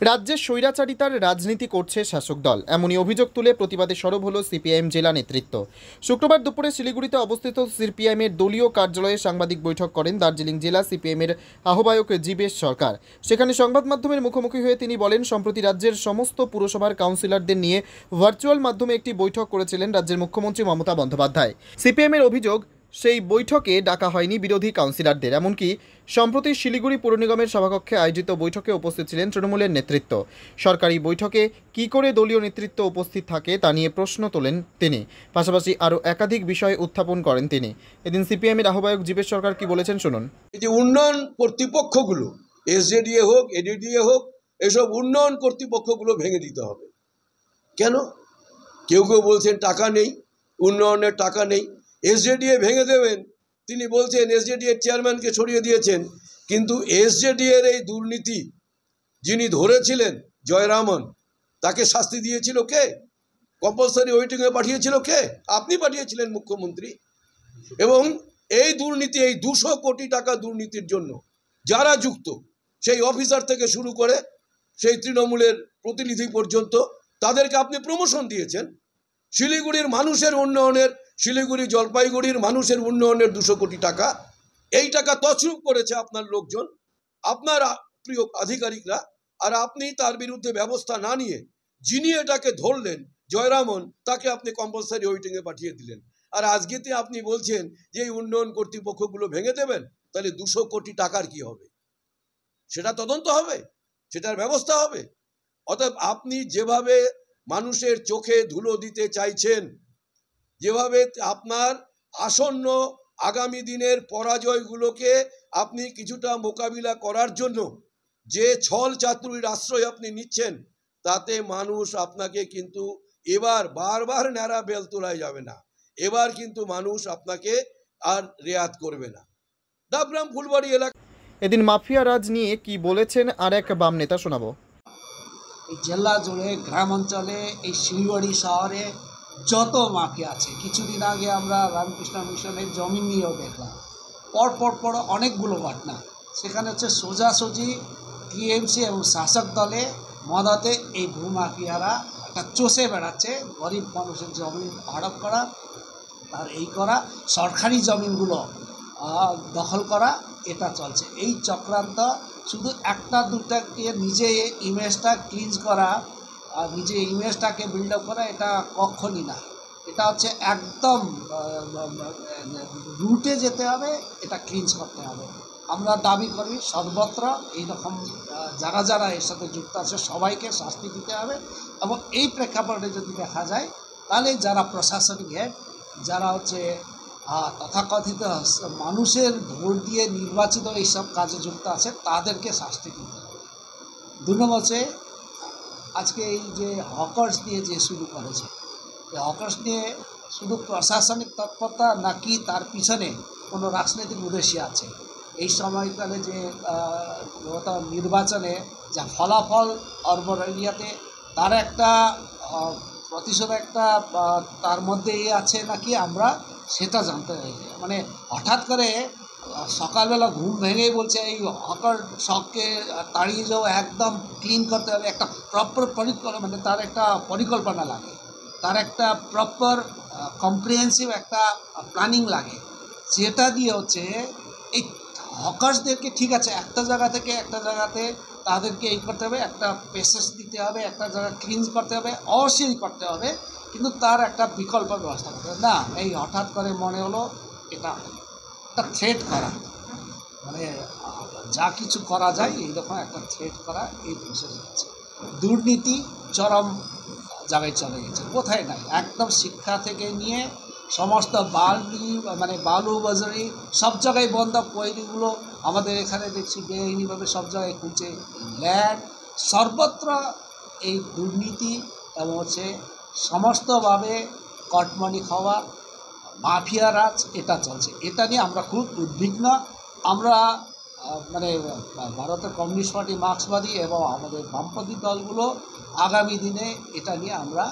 রাজ্যে স্বৈরাচারিতার রাজনীতি করছে শাসক দল, এমনই অভিযোগ তুলে প্রতিবাদে সরব হলো সিপিআইএম জেলা নেতৃত্ব। শুক্রবার দুপুরে শিলিগুড়িতে অবস্থিত সিপিআইএমের দলীয় কার্যালয়ে সাংবাদিক বৈঠক করেন দার্জিলিং জেলা সিপিআইএমের আহ্বায়ক জীবেশ সরকার। সেখানে সংবাদ মাধ্যমের মুখোমুখি হয়ে তিনি বলেন, সম্প্রতি রাজ্যের সমস্ত পুরসভার কাউন্সিলরদের নিয়ে ভার্চুয়াল মাধ্যমে একটি বৈঠক করেছিলেন রাজ্যের মুখ্যমন্ত্রী মমতা বন্দ্যোপাধ্যায়। সিপিআইএমের অভিযোগ, সেই বৈঠকে ডাকা হয়নি বিরোধী কাউন্সিলরদের। এমনকি সম্প্রতি শিলিগুড়ি পৌর নিগমের সভাকক্ষে আয়োজিত বৈঠকে উপস্থিত ছিলেন তৃণমূলের নেতৃত্ব। সরকারি বৈঠকে কী করে দলীয় নেতৃত্ব উপস্থিত থাকে তা নিয়ে প্রশ্ন তোলেন তিনি। পাশাপাশি আরও একাধিক বিষয় উত্থাপন করেন তিনি। এদিন সিপিএমের আহ্বায়ক জীবেশ সরকার কি বলেছেন শুনুন। এই যে উন্নয়ন কর্তৃপক্ষগুলো, এসজেডিএ হোক, এডিডিএ হোক, এসব উন্নয়ন কর্তৃপক্ষগুলো ভেঙে দিতে হবে। কেন? কেউ কেউ বলছেন টাকা নেই, উন্নয়নের টাকা নেই। এসজেডিএ ভেঙে দেবেন, তিনি বলছেন এসজেডিএর চেয়ারম্যানকে সরিয়ে দিয়েছেন, কিন্তু এসজেডিএর এই দুর্নীতি যিনি ধরেছিলেন জয়রামন, তাকে শাস্তি দিয়েছিল কে? কম্পালসারি ওয়েটিংয়ে পাঠিয়েছিল কে? আপনি পাঠিয়েছিলেন, মুখ্যমন্ত্রী। এবং এই দুর্নীতি, এই 200 কোটি টাকা দুর্নীতির জন্য যারা যুক্ত, সেই অফিসার থেকে শুরু করে সেই তৃণমূলের প্রতিনিধি পর্যন্ত, তাদেরকে আপনি প্রমোশন দিয়েছেন। শিলিগুড়ির মানুষের উন্নয়নের, শিলিগুড়ি জলপাইগুড়ির মানুষের উন্নয়নের 200 কোটি টাকা, এই টাকা তছরূপ করেছে আপনার লোকজন, আপনার প্রিয় আধিকারিকরা। আর আপনি তার বিরুদ্ধে ব্যবস্থা না নিয়ে যিনি এটাকে ধরলেন জয়রামন, তাকে আপনি কম্পালসারি ওয়েটিংয়ে পাঠিয়ে দিলেন। আর আজকেতে আপনি বলছেন যে এই উন্নয়ন কর্তৃপক্ষগুলো ভেঙে দেবেন। তাহলে 200 কোটি টাকার কি হবে? সেটা তদন্ত হবে, সেটার ব্যবস্থা হবে। অতএব আপনি যেভাবে মানুষের চোখে ধুলো দিতে চাইছেন, যেভাবে আপনার আসন্ন আগামী দিনের পরাজয়গুলোকে আপনি কিছুটা মোকাবিলা করার জন্য যে ছল চাতুরির আশ্রয় আপনি নিচ্ছেন, তাতে মানুষ আপনাকে কিন্তু এবার বারবার ন্যাড়া বেল তোলায় যাবে না। এবার কিন্তু মানুষ আপনাকে আর রেয়াত করবে না। ডাবগ্রাম ফুলবাড়ি এলাকা। এদিন মাফিয়া রাজ নিয়ে কি বলেছেন আর এক বাম নেতা শোনাবো। এই জেলা জুড়ে, গ্রাম অঞ্চলে, এই শিলিগুড়ি শহরে যত মাফিয়া আছে, কিছুদিন আগে আমরা রামকৃষ্ণ মিশনের জমি নিয়েও দেখলাম। পর অনেকগুলো ঘটনা। সেখানে হচ্ছে সোজাসুজি টিএমসি এবং শাসক দলে মদতে এই ভূমাফিয়ারা একটা চষে বেড়াচ্ছে। গরিব মানুষের জমি হড়প করা, তার এই করা, সরকারি জমিনগুলো দখল করা, এটা চলছে। এই চক্রান্ত শুধু একটা দুটাকে নিজে ইমেজটা ক্লিনজ করা আর নিজে ইমেজটাকে বিল্ড আপ করা, এটা কখনই না। এটা হচ্ছে একদম রুটে যেতে হবে, এটা ক্লিনজ করতে হবে। আমরা দাবি করি সর্বত্র এইরকম যারা এর সাথে যুক্ত আছে সবাইকে শাস্তি দিতে হবে। এবং এই প্রেক্ষাপটে যদি দেখা যায়, তাহলে যারা প্রশাসনিক হেড, যারা হচ্ছে তথাকথিত মানুষের ভোট দিয়ে নির্বাচিত এইসব কাজে যুক্ত আছে, তাদেরকে শাস্তি দিতে হবে। 2 নম্বর হচ্ছে আজকে এই যে হকার্স নিয়ে যে শুরু করেছে, এই হকার্স নিয়ে শুধু প্রশাসনিক তৎপরতা নাকি তার পিছনে কোনো রাজনৈতিক উদ্দেশ্য আছে? এই সময়কালে যে গত নির্বাচনে যা ফলাফল অরবান এরিয়াতে, তার একটা প্রতিশোধ একটা তার মধ্যে আছে নাকি, আমরা সেটা জানতে চাই। মানে হঠাৎ করে সকালবেলা ঘুম ভেঙেই বলছে এই হকার শখকে তাড়িয়ে যাও, একদম ক্লিন করতে হবে। একটা প্রপার মানে তার একটা পরিকল্পনা লাগে, তার একটা প্রপার কম্প্রিহেন্সিভ একটা প্ল্যানিং লাগে, যেটা দিয়ে হচ্ছে এই হকার্সদেরকে, ঠিক আছে, একটা জায়গা থেকে একটা জায়গাতে তাদেরকে এই করতে হবে, একটা পেসেস দিতে হবে, একটা জায়গা ক্লিনজ করতে হবে, অবশ্যই করতে হবে, কিন্তু তার একটা বিকল্প ব্যবস্থা করতে হবে না। এই হঠাৎ করে মনে হলো এটা একটা থ্রেট করা, মানে যা কিছু করা যায় এইরকম একটা থ্রেট করা, এই প্রসেস হচ্ছে। দুর্নীতি চরম জায়গায় চলে গেছে, কোথায় নাই। একদম শিক্ষা থেকে নিয়ে সমস্ত বালু বাজারি সব জায়গায় বন্ধ। কোয়েরিগুলো আমাদের এখানে দেখছি বেআইনিভাবে সব জায়গায় খুলছে। ল্যান্ড সর্বত্র এই দুর্নীতি এবং হচ্ছে সমস্তভাবে কটমনি খাওয়া, মাফিয়া রাজ, এটা চলছে। এটা নিয়ে আমরা খুব উদ্বিগ্ন। আমরা মানে ভারতের কমিউনিস্ট পার্টি, মার্ক্সবাদী এবং আমাদের বামপন্থী দলগুলো আগামী দিনে এটা নিয়ে আমরা।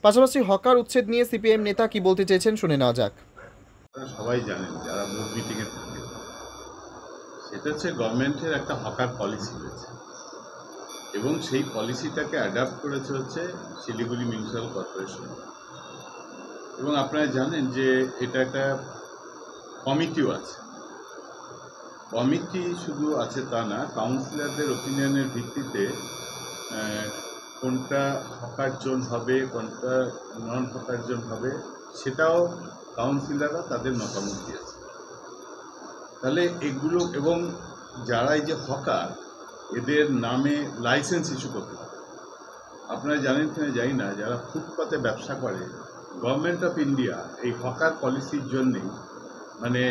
পাশাপাশি হকার উচ্ছেদ নিয়ে সিপিএম নেতা কি বলতে চেয়েছেন শুনে নেওয়া যাক। সবাই জানেন যারা মুভ মিটিংয়ে থাকে, সেটা হচ্ছে গভর্নমেন্টের একটা হকার পলিসি রয়েছে। এবং সেই পলিসিটাকে অ্যাডাপ্ট করেছে হচ্ছে শিলিগুড়ি মিউনিসিপ্যাল কর্পোরেশন। এবং আপনারা জানেন যে এটা একটা কমিটিও আছে। কমিটি শুধু আছে তা না, কাউন্সিলরদের ওপিনিয়নের ভিত্তিতে কোনটা হকার জোন হবে, কোনটা নন হকার জোন হবে, সেটাও কাউন্সিলররা তাদের মতামত দিয়েছে। তাহলে এগুলো, এবং যারা এই যে হকার, এদের নামে লাইসেন্স ইস্যু করতে হবে। আপনারা জানেন কিনা জানি না, যারা ফুটপাতে ব্যবসা করে, গভর্নমেন্ট অফ ইন্ডিয়া এই হকার পলিসির জন্যেই মানে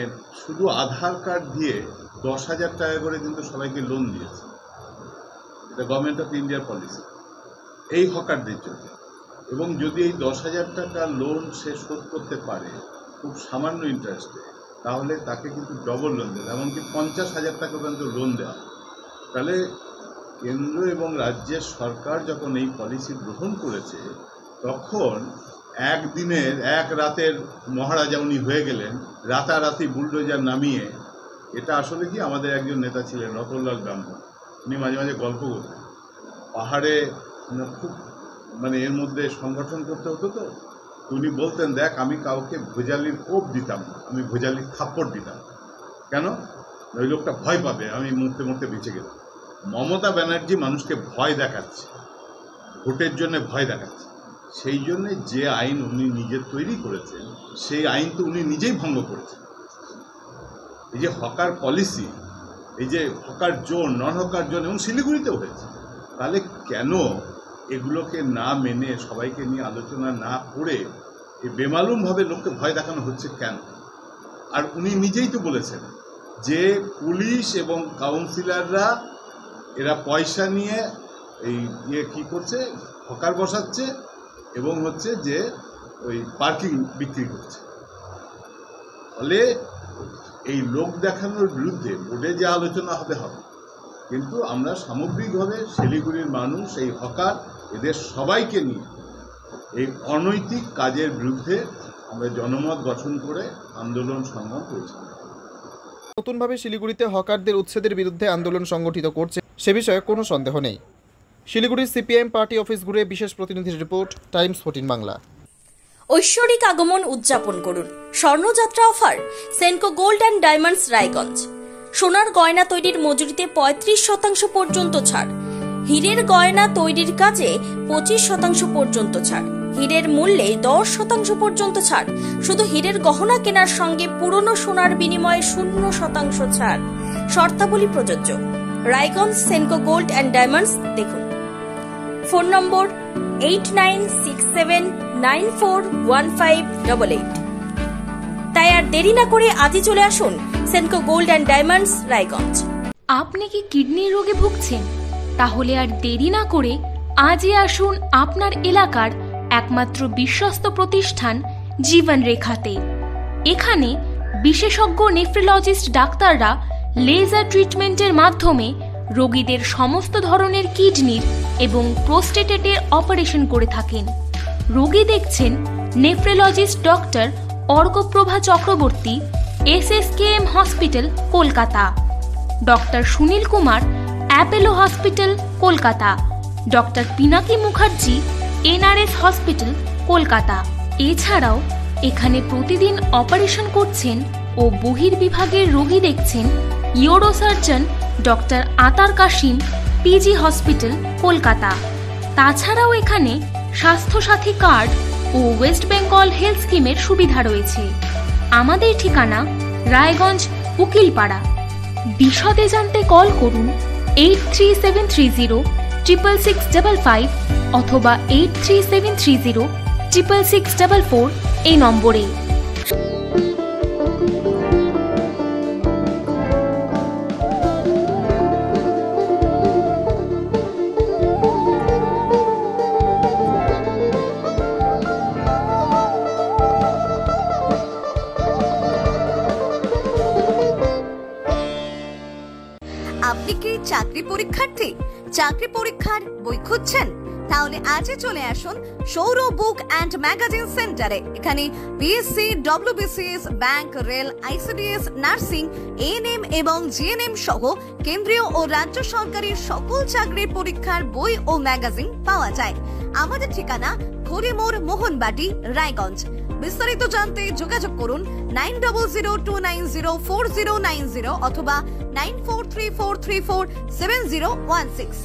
শুধু আধার কার্ড দিয়ে 10,000 টাকা করে কিন্তু সবাইকে লোন দিয়েছে। এটা গভর্নমেন্ট অফ ইন্ডিয়ার পলিসি এই হকারদের জন্য। এবং যদি এই 10,000 টাকা লোন সে শোধ করতে পারে খুব সামান্য ইন্টারেস্টে, তাহলে তাকে কিন্তু ডবল লোন দেবে, এমনকি 50,000 টাকা পর্যন্ত লোন দেওয়া। তাহলে কেন্দ্র এবং রাজ্যের সরকার যখন এই পলিসি গ্রহণ করেছে, তখন একদিনের এক রাতের মহারাজা উনি হয়ে গেলেন, রাতারাতি বুলডোজার নামিয়ে। এটা আসলে কি, আমাদের একজন নেতা ছিলেন রতনলাল ব্রাহ্মণ, উনি মাঝে মাঝে গল্প করতেন, পাহাড়ে খুব মানে এর মধ্যে সংগঠন করতে হতো, তো উনি বলতেন, দেখ আমি কাউকে ভোজালির কোপ দিতাম না, আমি ভোজালির থাপ্পড় দিতাম। কেন? ওই লোকটা ভয় পাবে, আমি মরতে মরতে বেঁচে গেলাম। মমতা ব্যানার্জি মানুষকে ভয় দেখাচ্ছে, ভোটের জন্য ভয় দেখাচ্ছে। সেই জন্যে যে আইন উনি নিজে তৈরি করেছেন, সেই আইন তো উনি নিজেই ভঙ্গ করেছেন। এই যে হকার পলিসি, এই যে হকার জোন, নন হকার জোন, এবং শিলিগুড়িতেও হয়েছে, তাহলে কেন এগুলোকে না মেনে, সবাইকে নিয়ে আলোচনা না করে এই বেমালুমভাবে লোককে ভয় দেখানো হচ্ছে কেন? আর উনি নিজেই তো বলেছেন যে পুলিশ এবং কাউন্সিলররা এরা পয়সা নিয়ে এই কী করছে, হকার বসাচ্ছে এবং হচ্ছে যে ওই পার্কিং বিক্রি করছে। ফলে এই লোক দেখানোর বিরুদ্ধে বোর্ডে যে আলোচনা হবে, কিন্তু আমরা সামগ্রিকভাবে শিলিগুড়ির মানুষ, এই হকার, এদের সবাইকে নিয়ে এই অনৈতিক কাজের বিরুদ্ধে আমরা জনমত গঠন করে আন্দোলন সংগ্রাম করেছি। নতুনভাবে শিলিগুড়িতে হকারদের উচ্ছেদের বিরুদ্ধে আন্দোলন সংগঠিত করছে, সে বিষয়ে কোনো সন্দেহ নেই। শিলিগুড়ির সিপিএম পার্টি অফিস ঘুরে বিশেষ প্রতিনিধির রিপোর্ট, টাইমস 14 বাংলা। ঐশ্বরিক আগমন উদযাপন করুন। স্বর্ণযাত্রা offer Senco gold and diamonds Raiganj. সোনার গয়না তৈরির মজুরিতে 35% পর্যন্ত ছাড়। হীরের গয়না তৈরির কাজে 25% পর্যন্ত ছাড়। হীরের মূল্যে 10% পর্যন্ত ছাড়। শুধু হীরের গহনা কেনার সঙ্গে পুরনো সোনার বিনিময়ে 0% ছাড়। শর্তাবলী প্রযোজ্য। Raiganj Senco gold and diamonds দেখুন। Phone number 8967941588। তাই আর দেরি না করে আজই চলে আসুন Senco gold and diamonds Raiganj. আপনি কি কিডনির রোগে ভুগছেন? তাহলে আর দেরি না করে আজই আসুন আপনার এলাকার একমাত্র বিশ্বস্ত প্রতিষ্ঠান জীবন রেখাতে। এখানে বিশেষজ্ঞ নেফ্রোলজিস্ট ডাক্তাররা লেজার ট্রিটমেন্টের মাধ্যমে রোগীদের সমস্ত ধরনের কিডনির এবং প্রোস্টেটের অপারেশন করে থাকেন। রোগী দেখছেন nephrologist doctor Arkaprabha Chakraborty, SSKM hospital, Kolkata. Doctor Sunil Kumar, Apollo hospital, Kolkata. Doctor Pinaki Mukherjee, NRS hospital, Kolkata. এছাড়াও এখানে প্রতিদিন অপারেশন করছেন ও বহির্বিভাগের রোগী দেখছেন ইউরোসার্জন ডক্টর আতার কাশিম, PG হসপিটাল, কলকাতা। তাছাড়াও এখানে স্বাস্থ্যসাথী কার্ড ও ওয়েস্ট বেঙ্গল হেলথ স্কিমের সুবিধা রয়েছে। আমাদের ঠিকানা রায়গঞ্জ, উকিলপাড়া। বিশদে জানতে কল করুন 8373066655 অথবা 8373066644 এই নম্বরে। আপনি কি চাকরি পরীক্ষার্থী? চাকরি পরীক্ষার বই খুঁজছেন? তাহলে আজই চলে আসুন সৌর বুক অ্যান্ড ম্যাগাজিন সেন্টারে। এখানে BSc, WBCS, bank, rail, ICDS, nursing, ANM এবং জিএনএম সহ কেন্দ্রীয় ও রাজ্য সরকারি সকল চাকরির পরীক্ষার বই ও ম্যাগাজিন পাওয়া যায়। আমাদের ঠিকানা ঘড়িমোড়, মোহনবাটি, রায়গঞ্জ। বিস্তারিত জানতে যোগাযোগ করুন 9002904090 অথবা 9434347016।